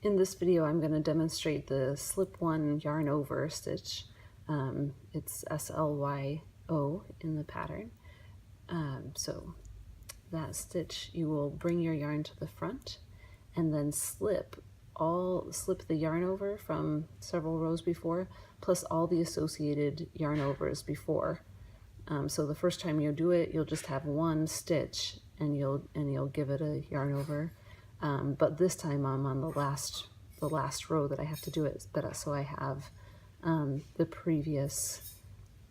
In this video, I'm going to demonstrate the slip one yarn over stitch. It's slyo in the pattern. So that stitch, you will bring your yarn to the front and then slip the yarn over from several rows before, plus all the associated yarn overs before. So the first time you do it, you'll just have one stitch and you'll give it a yarn over. But this time I'm on the last row that I have to do it, so I have the previous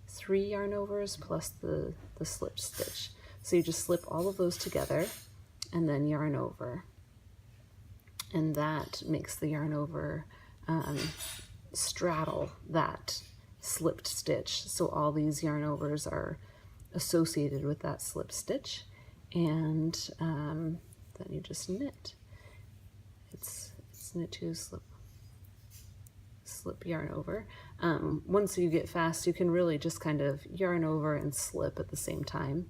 3 yarn overs plus the slip stitch. So you just slip all of those together and then yarn over, and that makes the yarn over straddle that slipped stitch. So all these yarn overs are associated with that slip stitch, and then you just knit. It's knit 2, slip yarn over. Once you get fast, you can really just kind of yarn over and slip at the same time,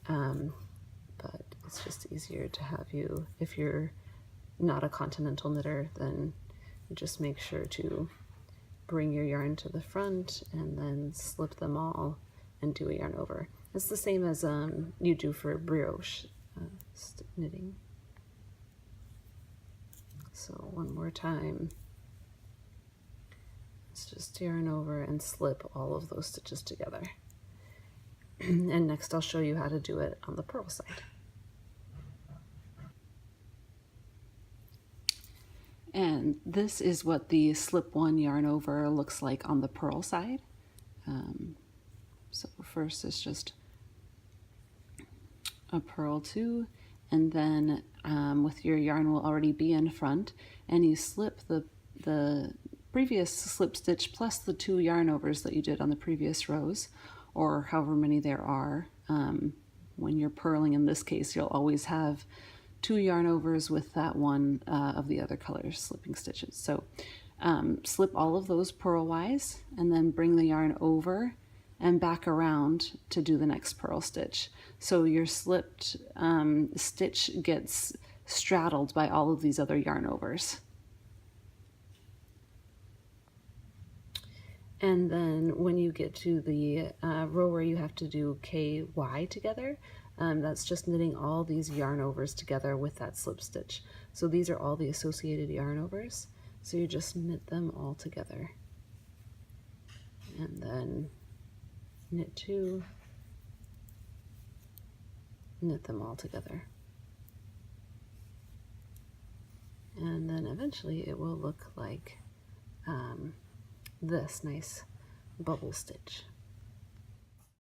but it's just easier to have you, if you're not a continental knitter, then you just make sure to bring your yarn to the front and then slip them all and do a yarn over. It's the same as you do for brioche knitting. So one more time, let's just yarn over and slip all of those stitches together. And next I'll show you how to do it on the purl side. And this is what the slip one yarn over looks like on the purl side. So first it's just a purl 2, and then with your yarn will already be in front, and you slip the previous slip stitch plus the 2 yarn overs that you did on the previous rows, or however many there are. When you're purling, in this case, you'll always have 2 yarn overs with that one of the other color slipping stitches. So slip all of those purlwise and then bring the yarn over and back around to do the next purl stitch. So your slipped stitch gets straddled by all of these other yarn overs. And then when you get to the row where you have to do KY together, that's just knitting all these yarn overs together with that slip stitch. So these are all the associated yarn overs. So you just knit them all together. And then knit 2, knit them all together. And then eventually it will look like this nice bubble stitch.